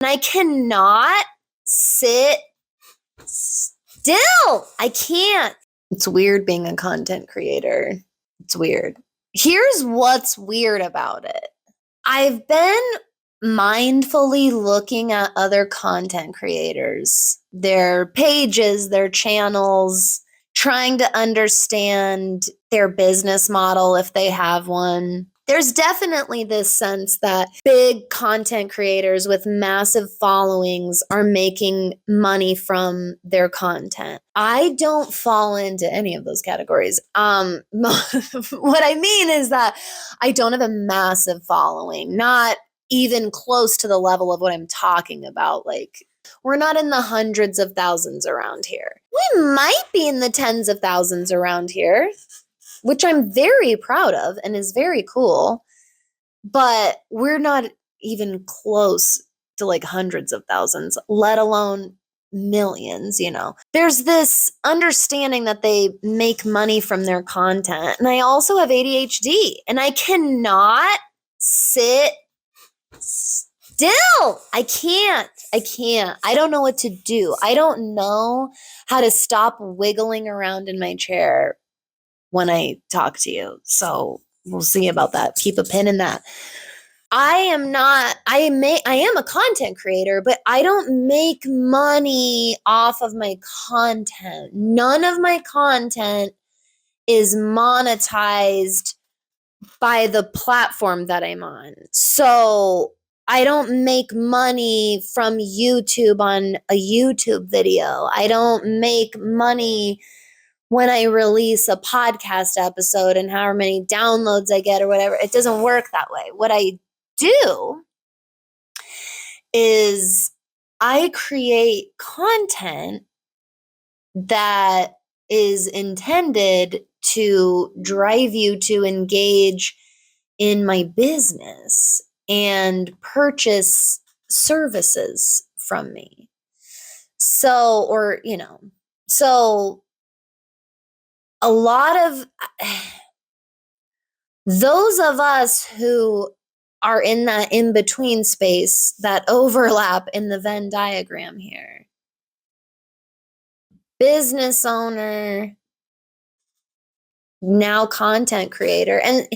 And I cannot sit still. I can't. It's weird being a content creator. It's weird. Here's what's weird about it. I've been mindfully looking at other content creators, their pages, their channels, trying to understand their business model if they have one. There's definitely this sense that big content creators with massive followings are making money from their content. I don't fall into any of those categories. What I mean is that I don't have a massive following, not even close to the level of what I'm talking about. Like, we're not in the hundreds of thousands around here. We might be in the tens of thousands around here, which I'm very proud of and is very cool, but we're not even close to like hundreds of thousands, let alone millions, There's this understanding that they make money from their content. And I also have ADHD and I cannot sit still. I can't. I don't know what to do. I don't know how to stop wiggling around in my chair when I talk to you. So we'll see about that. Keep a pin in that. I am a content creator, but I don't make money off of my content. None of my content is monetized by the platform that I'm on. So I don't make money from YouTube on a YouTube video. I don't make money when I release a podcast episode and however many downloads I get or whatever. It doesn't work that way. What I do is I create content that is intended to drive you to engage in my business and purchase services from me. So a lot of those of us who are in that in-between space, that overlap in the Venn diagram here. Business owner, now content creator. And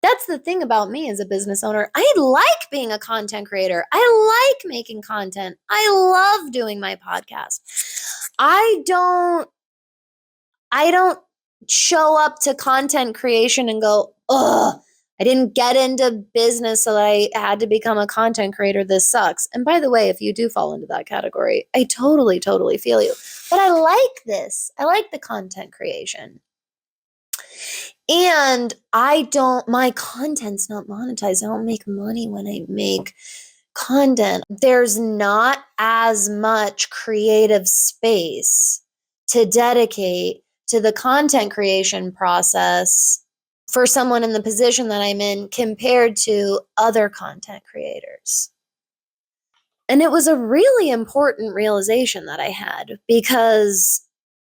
that's the thing about me as a business owner. I like being a content creator. I like making content. I love doing my podcast. I don't show up to content creation and go, ugh, I didn't get into business, so I had to become a content creator. This sucks. And by the way, if you do fall into that category, I totally, totally feel you. But I like this. I like the content creation. And my content's not monetized. I don't make money when I make content. There's not as much creative space to dedicate to the content creation process for someone in the position that I'm in compared to other content creators. And it was a really important realization that I had because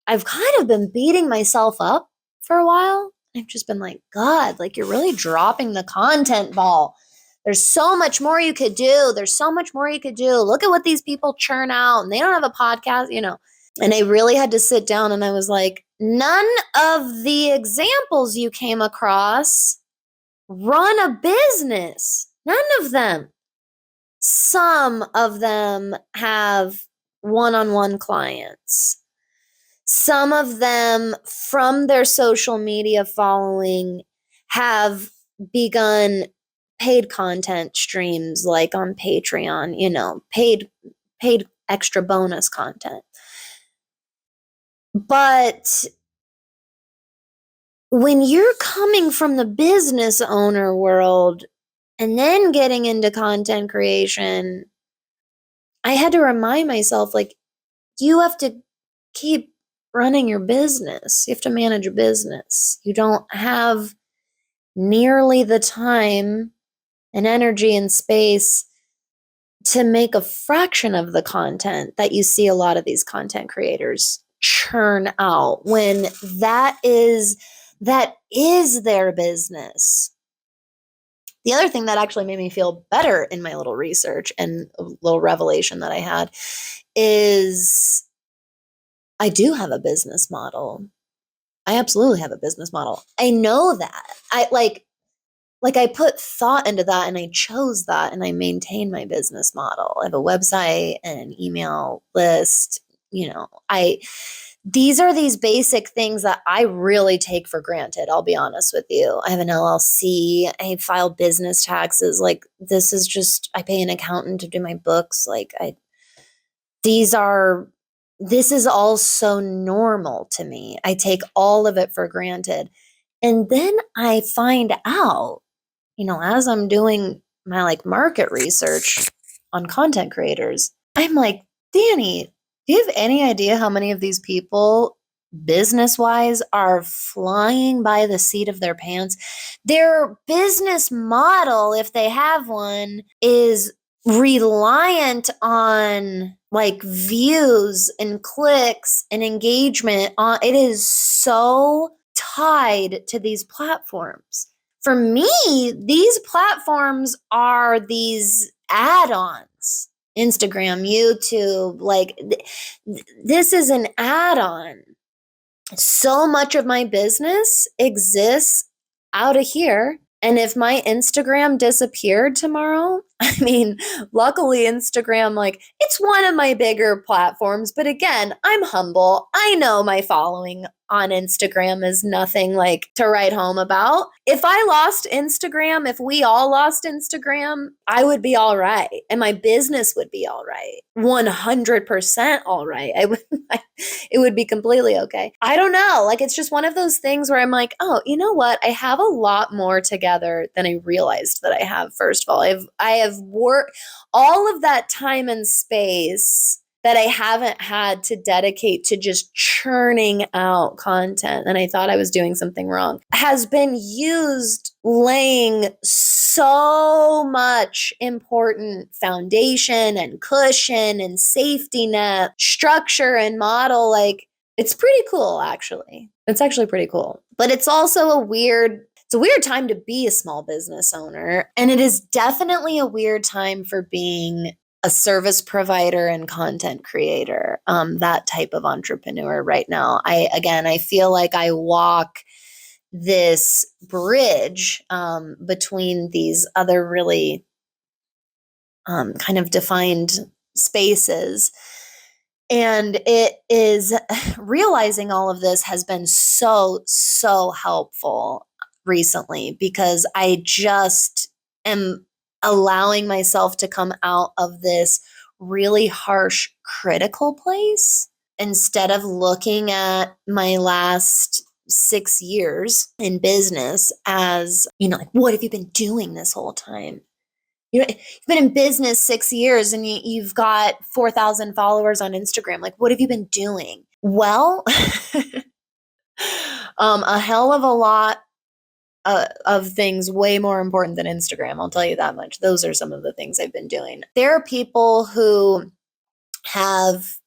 I've kind of been beating myself up for a while. I've just been like, God, like you're really dropping the content ball. There's so much more you could do. Look at what these people churn out and they don't have a podcast, And I really had to sit down and I was like, none of the examples you came across run a business. None of them. Some of them have one-on-one clients. Some of them, from their social media following, have begun paid content streams like on Patreon, paid extra bonus content. But when you're coming from the business owner world and then getting into content creation, I had to remind myself, like, you have to keep running your business. You have to manage a business. You don't have nearly the time and energy and space to make a fraction of the content that you see a lot of these content creators churn out when that is their business. The other thing that actually made me feel better in my little research and a little revelation that I had is I do have a business model. I absolutely have a business model. I know that. I like I put thought into that and I chose that and I maintain my business model. I have a website and an email list. I these are these basic things that I really take for granted. I'll be honest with you. I have an LLC. I file business taxes. Like this is just, I pay an accountant to do my books. These are, this is all so normal to me. I take all of it for granted. And then I find out, as I'm doing my market research on content creators, I'm like, Danny, do you have any idea how many of these people, business wise, are flying by the seat of their pants? Their business model, if they have one, is reliant on views and clicks and engagement on it is so tied to these platforms. For me, these platforms are these add-ons. Instagram, YouTube, this is an add-on. So much of my business exists out of here. And if my Instagram disappeared tomorrow, I mean, luckily Instagram, it's one of my bigger platforms. But again, I'm humble. I know my following on Instagram is nothing to write home about. If I lost Instagram, if we all lost Instagram, I would be all right. And my business would be all right. 100% all right. It would be completely okay. I don't know. It's just one of those things where I'm like, oh, you know what? I have a lot more together than I realized that I have. First of all, I have worked all of that time and space that I haven't had to dedicate to just churning out content, and I thought I was doing something wrong, has been used laying so much important foundation and cushion and safety net structure and model. It's pretty cool, actually. It's actually pretty cool. But it's also a weird time to be a small business owner. And it is definitely a weird time for being a service provider and content creator, that type of entrepreneur right now. I feel like I walk this bridge between these other really kind of defined spaces. And it is realizing all of this has been so, so helpful recently, because I just am allowing myself to come out of this really harsh critical place instead of looking at my last 6 years in business as, what have you been doing this whole time? You've been in business 6 years and you've got 4,000 followers on Instagram. What have you been doing? Well, a hell of a lot of things way more important than Instagram. I'll tell you that much. Those are some of the things I've been doing. There are people who have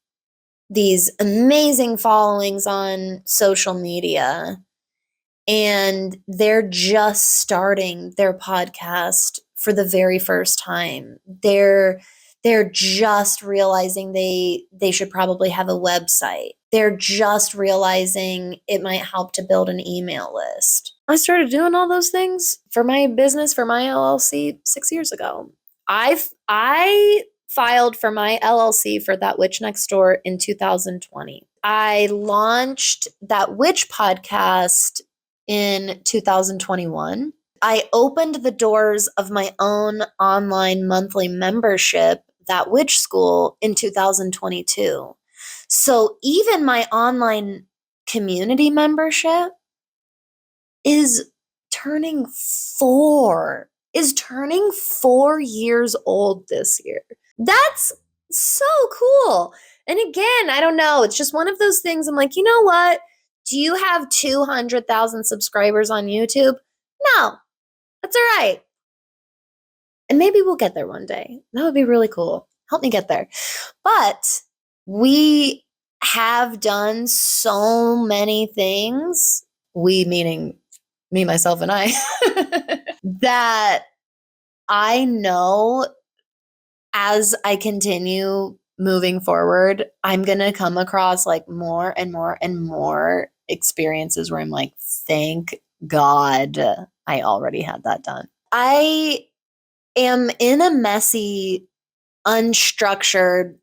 these amazing followings on social media, and they're just starting their podcast for the very first time. They're just realizing they should probably have a website. They're just realizing it might help to build an email list. I started doing all those things for my business, for my LLC 6 years ago. I filed for my LLC for That Witch Next Door in 2020. I launched That Witch podcast in 2021. I opened the doors of my own online monthly membership, That Witch School, in 2022. So even my online community membership is turning 4 years old this year. That's so cool. And again, I don't know. It's just one of those things. I'm like, you know what? Do you have 200,000 subscribers on YouTube? No, that's all right. And maybe we'll get there one day. That would be really cool. Help me get there. But we have done so many things, we meaning me, myself, and I, that I know as I continue moving forward, I'm going to come across like more and more and more experiences where I'm like, thank God I already had that done. I am in a messy, unstructured,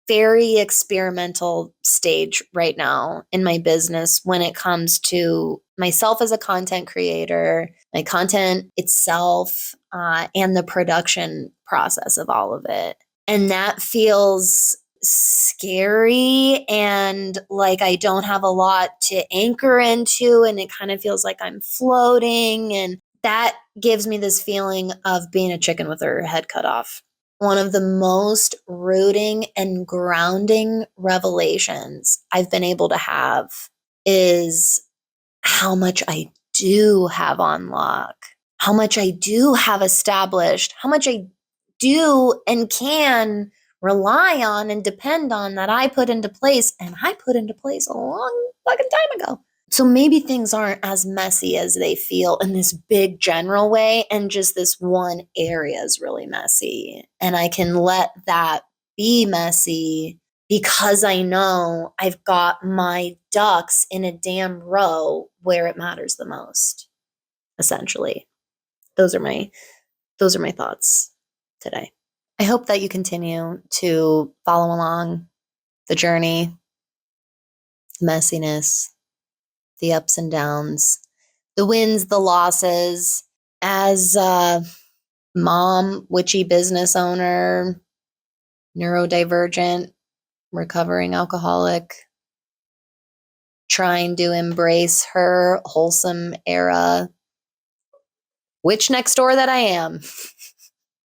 very experimental stage right now in my business when it comes to myself as a content creator, my content itself, and the production process of all of it. And that feels scary and like I don't have a lot to anchor into, and it kind of feels like I'm floating. And that gives me this feeling of being a chicken with her head cut off. One of the most rooting and grounding revelations I've been able to have is how much I do have on lock, how much I do have established, how much I do and can rely on and depend on that I put into place, and I put into place a long fucking time ago. So maybe things aren't as messy as they feel in this big general way, and just this one area is really messy. And I can let that be messy because I know I've got my ducks in a damn row where it matters the most, essentially. Those are my thoughts today. I hope that you continue to follow along the journey, the messiness, the ups and downs, the wins, the losses. As a mom, witchy business owner, neurodivergent, recovering alcoholic, trying to embrace her wholesome era witch next door that I am.